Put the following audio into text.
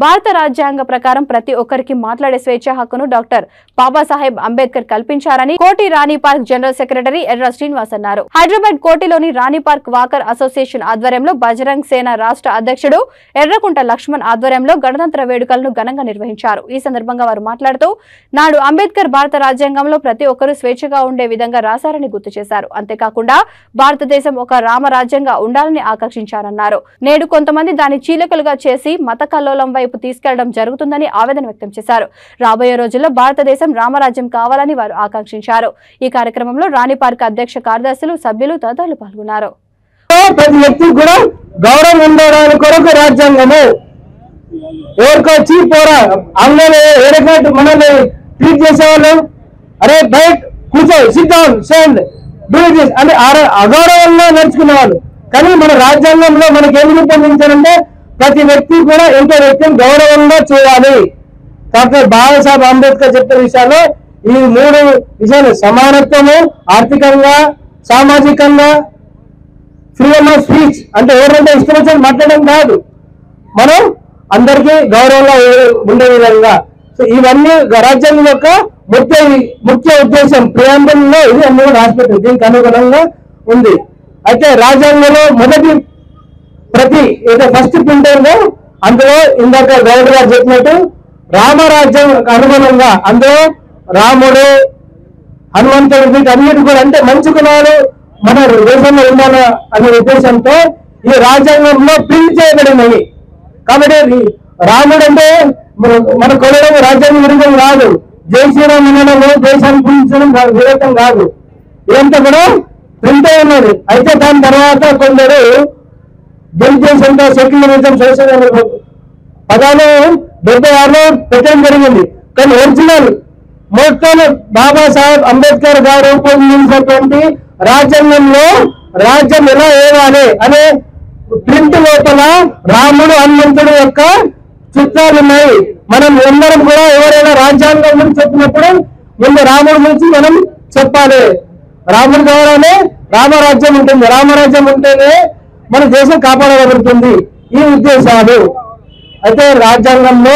భారత రాజ్యాంగ ప్రకారం ప్రతి ఒక్కరికి మాట్లాడే స్వేచ్ఛ హక్కును డాక్టర్ బాబాసాహెబ్ అంబేద్కర్ కల్పించారని కోటి రాణి పార్క్ జనరల్ సెక్రటరీ ఎర్ర శ్రీనివాస్ అన్నారు. హైదరాబాద్ కోటిలోని రాణి పార్క్ వాకర్ అసోసియేషన్ ఆధ్వర్యంలో బజరంగ్ సేన రాష్ట్ర అధ్యక్షుడు ఎర్రకుంట లక్ష్మణ్ ఆధ్వర్యంలో గణతంత్ర వేడుకలను ఘనంగా నిర్వహించారు. ఈ సందర్భంగా వారు మాట్లాడుతూ నాడు అంబేద్కర్ భారత రాజ్యాంగంలో ప్రతి ఒక్కరూ స్వేచ్ఛగా ఉండే విధంగా రాశారని గుర్తు చేశారు. అంతేకాకుండా భారతదేశం ఒక రామరాజ్యంగా ఉండాలని ఆకాంక్షించారన్నారు. నేడు కొంతమంది దాని చీలికలుగా చేసి మత కల్లోలం వైపు తీసుకెళ్లడం జరుగుతుందని ఆవేదన వ్యక్తం చేశారు. రాబోయే రోజుల్లో భారతదేశం రామరాజ్యం కావాలని వారు ఆకాంక్షించారు. ఈ కార్యక్రమంలో రాణి పార్క్ అధ్యక్ష కార్యదర్శులు, సభ్యులు తదితరులు పాల్గొన్నారు. ప్రతి వ్యక్తికి కూడా గౌరవం ఉండడానికి కొరకు రాజ్యాంగము ఎవరికొచ్చి పోరా అందరూ ఏడగట్టు మనల్ని ట్రీట్ చేసేవాళ్ళు, అరే బయట కూర్చో, SIT down, stand, do this అంటే అగౌరవంగా నడుచుకునే వాళ్ళు. కానీ మన రాజ్యాంగంలో మనకి ఏమి రూపొందించారంటే ప్రతి వ్యక్తి కూడా ఇంకో వ్యక్తిని గౌరవంగా చేయాలి. డాక్టర్ బాబాసాహెబ్ అంబేద్కర్ చెప్పిన విషయాలు ఈ 3 విషయాలు: సమానత్వము, ఆర్థికంగా, సామాజికంగా, ఫ్రీడమ్ ఆఫ్ స్పీచ్ అంటే ఎవరంటే ఇష్టం వచ్చినట్టు మాట్లాడడం కాదు, మనం అందరికీ గౌరవంగా ఉండే విధంగా. సో ఇవన్నీ రాజ్యాంగం యొక్క ముఖ్య ఉద్దేశం. ప్రియాంబుల్లో ఇది అన్ని రాసిపెట్టింది, దీనికి అనుగుణంగా ఉంది. అయితే రాజ్యాంగంలో మొదటి ప్రతి ఫస్ట్ ప్రింటర్ అందులో ఇందాక గౌడ్ గారు చెప్పినట్టు రామరాజ్యం అనుగుణంగా అందులో రాముడు, హనుమంతుడు వీటన్నిటి కూడా అంటే మంచి గుణాలు మన దేశంలో ఉండాలి అనే ఉద్దేశంతో ఈ రాజ్యాంగంలో ప్రింట్ చేయబడినవి. కాబట్టి రాముడు అంటే మన కొనడం రాజ్యాంగ విరుద్ధం కాదు, జై శ్రీరామ్ వినడము దేశాన్ని పూజించడం విరుద్ధం కాదు, ఇదంతా కూడా ప్రింట్ అయి ఉన్నది. అయితే దాని తర్వాత కొందరు డెలిగేషన్తో సెక్యులరిజం, సోషలిజం పదాలు 76లో పెట్టడం జరిగింది. కానీ ఒరిజినల్ మొత్తం బాబాసాహెబ్ అంబేద్కర్ గారు రూపొందించినటువంటి రాజ్యాంగంలో రాజ్యం ఎలా ఏవాలి అనే ప్రింట్ లోపల రాముడు, హనుమంతుడు యొక్క చిత్రాలు ఉన్నాయి. మనం అందరం కూడా ఎవరైనా రాజ్యాంగం గురించి చెప్పినప్పుడు ముందు రాముడి గురించి మనం చెప్పాలి. రాముడి ద్వారానే రామరాజ్యం ఉంటుంది, రామరాజ్యం ఉంటేనే మన దేశం కాపాడబడుతుంది. ఈ ఉద్దేశాలు అయితే రాజ్యాంగంలో